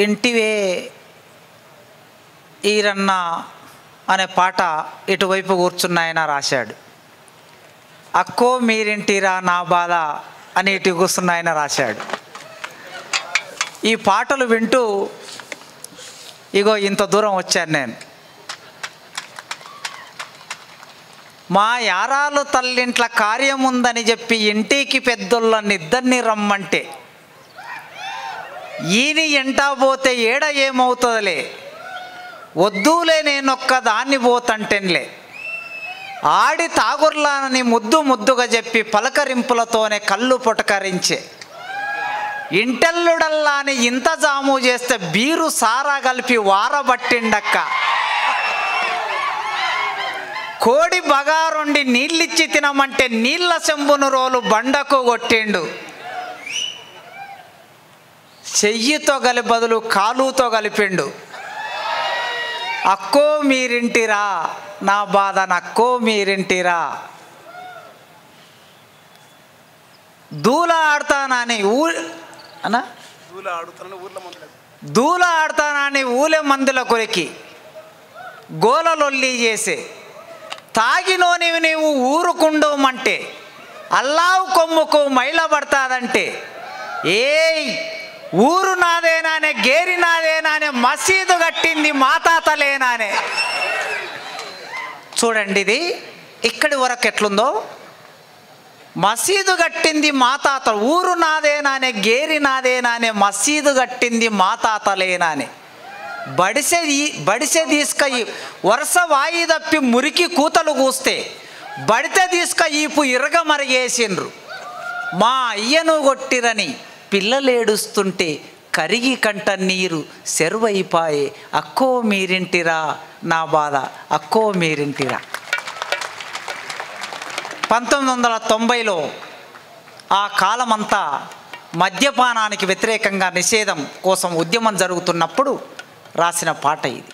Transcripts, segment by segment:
ఇంటివే ఈరన్న అనే పాట ఇటువైపు కూర్చున్నాయన రాశాడు. అక్కో మీరింటిరా నా బాధ అని ఇటు కూర్చున్నాయన రాశాడు. ఈ పాటలు వింటూ ఇగో ఇంత దూరం వచ్చాను నేను. మా యారాలు తల్లింట్ల కార్యముందని చెప్పి ఇంటికి పెద్దోళ్ళని ఇద్దరిని రమ్మంటే ఈని ఎంటా పోతే ఏడ ఏమవుతుందిలే, వద్దులే నేనొక్క దాన్ని పోతంటేన్లే, ఆడి తాగుర్లానని ముద్దు ముద్దుగా చెప్పి పలకరింపులతోనే కళ్ళు పొటకరించే, ఇంటెల్లుడల్లాని ఇంత జాము చేస్తే బీరు సారా కలిపి వారబట్టిండక్క, కోడి బగారొండి నీళ్ళిచ్చి తినమంటే నీళ్ళ చెంబును రోలు బండకు కొట్టిండు, చెయ్యితో గలి బదులు కాలుతో కలిపిండు. అక్కో మీరింటిరా నా బాధ నక్కో మీరింటిరా, దూల ఆడతానని దూల ఆడతానని ఊలే మందుల కొరికి గోలలొల్లి చేసే, తాగినోనివి నీవు ఊరుకుండమంటే అల్లావు కొమ్ముకు మైల పడతాదంటే, ఏయ్ ఊరు నాదేనానే గేరి నాదేనానే మసీదు కట్టింది మా తాతలేనానే. చూడండి ఇది ఇక్కడి వరకు ఎట్లుందో. మసీదు కట్టింది మా తాత, ఊరు నాదేనానే గేరి నాదేనానే మసీదు కట్టింది మా తాతలేనానే, బడిసె తీసుక వరుస వాయి తప్పి మురికి కూతలు కూస్తే బడితే తీసుక ఈపు ఇరగ మరిగేసిండ్రు, మా అయ్యను కొట్టిరని పిల్లలేడుస్తుంటే కరిగి కంట నీరు సెరువైపాయే, అక్కో మీరింటిరా నా బాధ అక్కో మీరింటిరా. 1990లో ఆ కాలమంతా మద్యపానానికి వ్యతిరేకంగా నిషేధం కోసం ఉద్యమం జరుగుతున్నప్పుడు రాసిన పాట ఇది.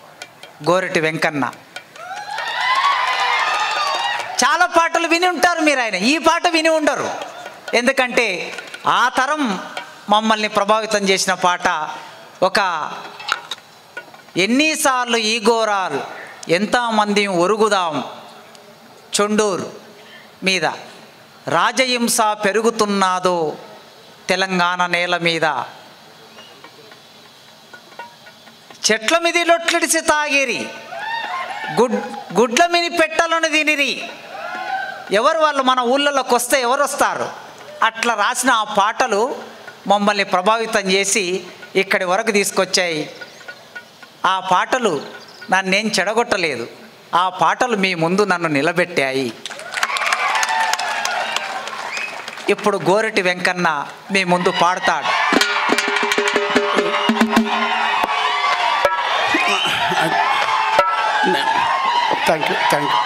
గోరటి వెంకన్న చాలా పాటలు విని ఉంటారు మీరు, ఆయన ఈ పాట విని ఉండరు. ఎందుకంటే ఆ తరం మమ్మల్ని ప్రభావితం చేసిన పాట. ఒక ఎన్నిసార్లు ఈ ఘోరాలు ఎంతమంది ఒరుగుదాం చొండూరు మీద, రాజహింస పెరుగుతున్నాదో తెలంగాణ నేల మీద, చెట్ల మీద లొట్లిడిసి తాగిరి గుడ్ల మిని పెట్టలను తినిరి, ఎవరు వాళ్ళు మన ఊళ్ళలోకి వస్తే ఎవరు వస్తారు, అట్లా రాసిన ఆ పాటలు మమ్మల్ని ప్రభావితం చేసి ఇక్కడి వరకు తీసుకొచ్చాయి. ఆ పాటలు నన్నేం చెడగొట్టలేదు, ఆ పాటలు మీ ముందు నన్ను నిలబెట్టాయి. ఇప్పుడు గోరటి వెంకన్న మీ ముందు పాడతాడు. Thank you thank you.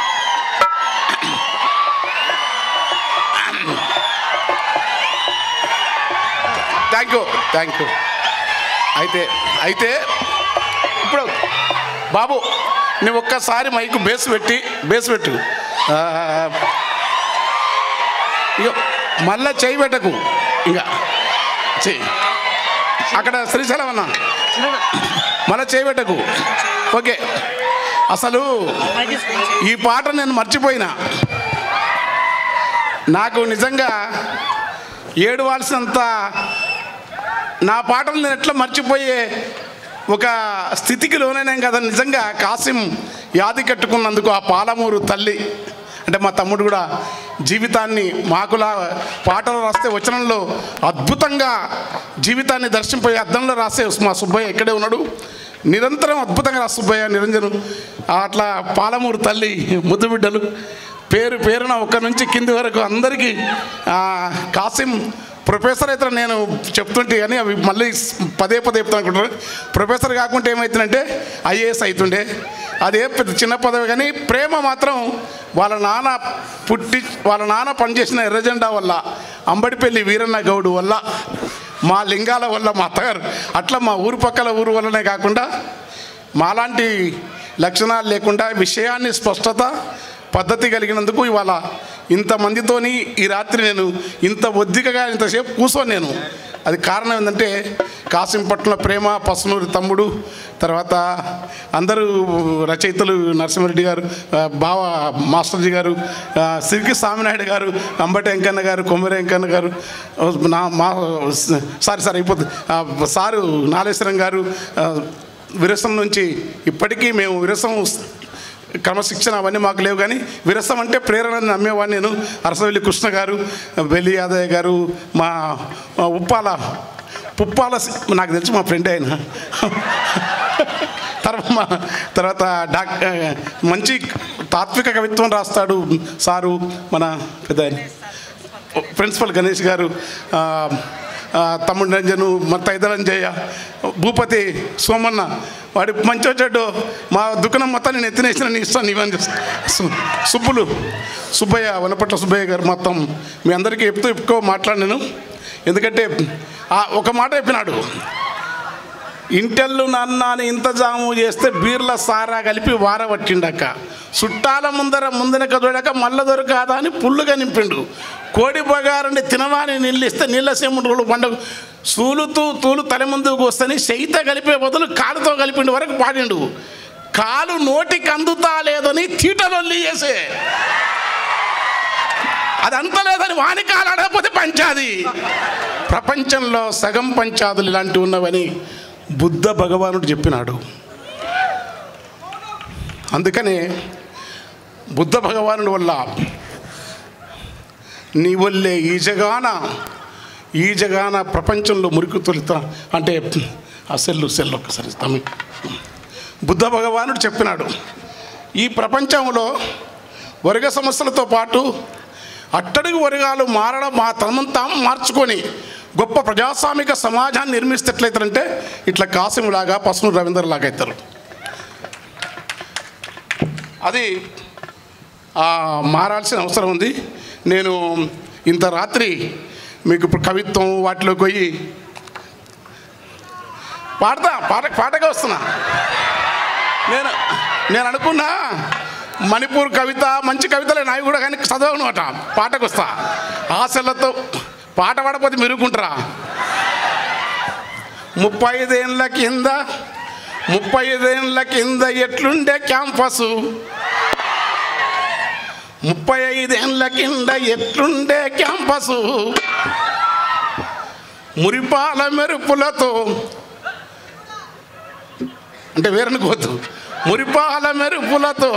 Thank you thank you. అయితే ఇప్పుడు బాబు నువ్వు ఒక్కసారి మైకు బేస్ పెట్టు. ఇక మళ్ళా చేయి పెట్టకు, ఇంకా చెయ్యి అక్కడ శ్రీశైలం అన్న మళ్ళీ చేయి పెట్టకు. ఓకే, అసలు ఈ పాట నేను మర్చిపోయినా. నాకు నిజంగా ఏడవాల్సినంత నా పాటలు నేను ఎట్లా మర్చిపోయే ఒక స్థితికి లోనైనా కదా. నిజంగా కాసిం యాది కట్టుకున్నందుకు ఆ పాలమూరు తల్లి అంటే మా తమ్ముడు కూడా జీవితాన్ని మాకులా పాటలు రాస్తే వచనంలో అద్భుతంగా జీవితాన్ని దర్శింపోయే అద్దంలో రాసే మా సుబ్బయ్య ఇక్కడే ఉన్నాడు, నిరంతరం అద్భుతంగా రాసు సుబ్బయ్య నిరంజను. అట్లా పాలమూరు తల్లి ముద్దు బిడ్డలు పేరున ఒక్క నుంచి కింది వరకు అందరికీ కాసిం ప్రొఫెసర్ అయితే నేను చెప్తుంటే కానీ అవి మళ్ళీ పదే చెప్తాను అనుకుంటున్నాను. ప్రొఫెసర్ కాకుంటే ఏమవుతుందంటే ఐఏఎస్ అవుతుండే, అదే పెద్ద చిన్న పదవి. కానీ ప్రేమ మాత్రం వాళ్ళ నాన్న పనిచేసిన ఎర్రజెండా వల్ల, అంబడిపల్లి వీరన్న గౌడు వల్ల, మా లింగాల వల్ల, మా అత్తగారు అట్లా మా ఊరు పక్కల ఊరు వల్లనే కాకుండా మాలాంటి లక్షణాలు లేకుండా విషయాన్ని స్పష్టత పద్ధతి కలిగినందుకు ఇవాళ ఇంతమందితోని ఈ రాత్రి నేను ఇంత ఒద్దికగా ఇంతసేపు కూర్చొని నేను అది కారణం ఏంటంటే కాసిం పట్ల ప్రేమ, పసునూరి తమ్ముడు, తర్వాత అందరూ రచయితలు నరసింహారెడ్డి గారు, బావ మాస్టర్జీ గారు, సిరికి స్వామినాయుడు గారు, అంబటి వెంకన్న గారు, కొమ్మరి వెంకన్న గారు, సారీ అయిపోతుంది, సారు నాగేశ్వరం గారు, విరసం నుంచి ఇప్పటికీ మేము విరసం క్రమశిక్షణ అవన్నీ మాకు లేవు, కానీ విరసం అంటే ప్రేరణని నమ్మేవాడిని నేను. అరసవెల్లి కృష్ణ గారు, బెల్లి యాదయ్య గారు, మా పుప్పాల నాకు తెలిసి మా ఫ్రెండ్ ఆయన. తర్వాత మంచి తాత్విక కవిత్వం రాస్తాడు సారు, మన పెద్ద ప్రిన్సిపల్ గణేష్ గారు, తమ్ముడు రంజను, మా తైదరంజయ్య, భూపతి సోమన్న, వాడి మంచి వచ్చాడు. మా దుకాణం మొత్తం నేను ఎత్తినేసిన నీ ఇస్తాను ఇవన్నీ సుబ్బయ్య, వనపట్ల సుబ్బయ్య గారు మొత్తం మీ అందరికీ ఎక్కువ మాట్లాడినాను. ఎందుకంటే ఒక మాట చెప్పినాడు, ఇంటెల్లు నాన్నని ఇంత జాము చేస్తే బీర్ల సారా కలిపి వారవట్టిండక, చుట్టాల ముందనక దొడక మల్ల దొరకాదా అని పుల్లుగా నింపిండు, కోడి బగారుని తినవాని నీళ్ళిస్తే నీళ్ళ సేముడు పండుగ తూలు తల ముందుకు వస్తని శైత కలిపే బదులు కాలుతో కలిపిండు వరకు పాడిండు. కాలు నోటికి అందుతా లేదని తీటలొల్లి చేసే, అది అంత లేదని వాని కాలు ఆడకపోతే పంచాది. ప్రపంచంలో సగం పంచాదులు ఇలాంటివి ఉన్నవని బుద్ధ భగవానుడు చెప్పినాడు. అందుకనే బుద్ధ భగవానుడి వల్ల నీ వల్లే ఈ జగాన ప్రపంచంలో మురికి తొలుతా అంటే ఆ సెల్లు ఒక్కసారి తమి బుద్ధ భగవానుడు చెప్పినాడు, ఈ ప్రపంచంలో వర్గ సమస్యలతో పాటు అట్టడుగు వర్గాలు మారడం తమను తాము మార్చుకొని గొప్ప ప్రజాస్వామిక సమాజాన్ని నిర్మిస్తేట్లయితారంటే ఇట్లా కాసింలాగా, పసునూరు రవీంద్రలాగా అవుతారు. అది మారాల్సిన అవసరం ఉంది. నేను ఇంత రాత్రి మీకు ఇప్పుడు కవిత్వం వాటిలోకి పోయి పాటగా వస్తున్నా. నేను అనుకున్నా మణిపూర్ కవిత మంచి కవితలే నావి కూడా, కానీ చదవను అట, పాటకు వస్తా. ఆశలతో పాట పాడపోతే మెరుగుకుంటారా? 35 ఏళ్ళ కింద ఎట్లుండే క్యాంపసు, 35 ఏళ్ళ కింద ఎట్లుండే క్యాంపసు, మురిపాల మెరుపులతో అంటే వేరనుకోవద్దు, మురిపాల మెరుపులతో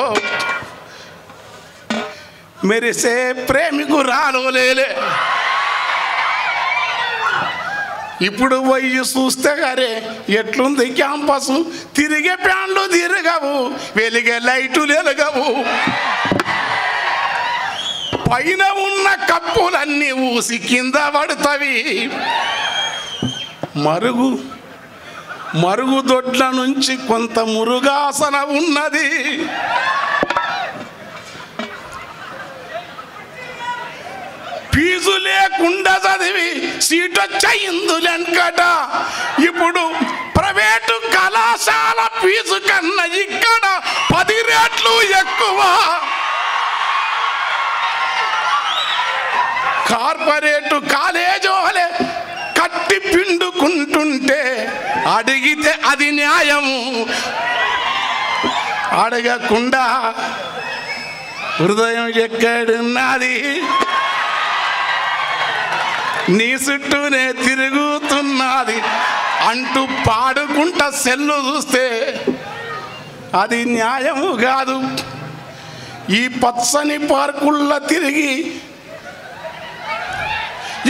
మెరిసే ప్రేమికురాలు లేలే. ఇప్పుడు పోయి చూస్తే గారే ఎట్లుంది క్యాంపసు, తిరిగే ప్యాన్లు తిరగవు, వెలిగే లైట్లు వెలగవు, పైన ఉన్న కప్పులన్నీ ఊసి కింద పడుతవి, మరుగుదొడ్ల నుంచి కొంత మురుగాసన ఉన్నది, ఫీజు లేకుండా చదివి సీటొచ్చయిందులెనకట, ఇప్పుడు ప్రైవేటు కళాశాల ఫీజు కన్నా ఇక్కడ 10 రెట్లు ఎక్కువ, కార్పొరేటు కాలేజోలే కట్టి పిండుకుంటుంటే అడిగితే అది న్యాయము, అడగకుండా హృదయం ఎక్కడున్నది, నీ చుట్టూనే తిరుగుతున్నది అంటూ పాడుకుంటా సెల్లు చూస్తే అది న్యాయము కాదు. ఈ పచ్చని పార్కుల్లో తిరిగి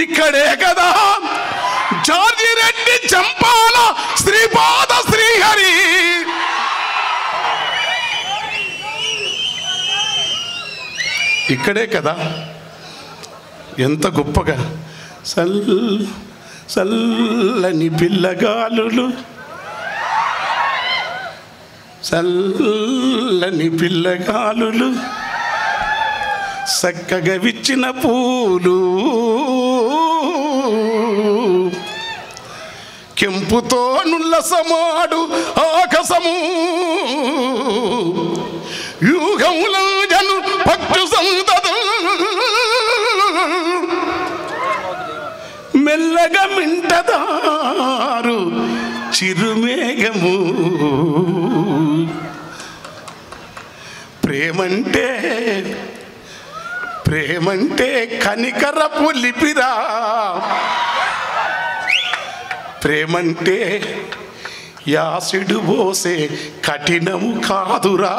ఇక్కడే కదా జార్జి రెడ్డి చంపాల శ్రీపాద శ్రీహరి, ఇక్కడే కదా ఎంత గొప్పగా చల్లని పిల్లగాలులు, చల్లని పిల్లగాలులు, చక్కగా విచ్చిన పూలు, కెంపుతో నుల్లసమాడు ఆకాశము, యుగముల జను పక్షు సంతతం మెల్లగా మింటదారు చిరుమేఘము. ప్రేమంటే ప్రేమంటే కనికరపు లిపిరా, ప్రేమంటే యాసిడు పోసే కఠినము కాదురా.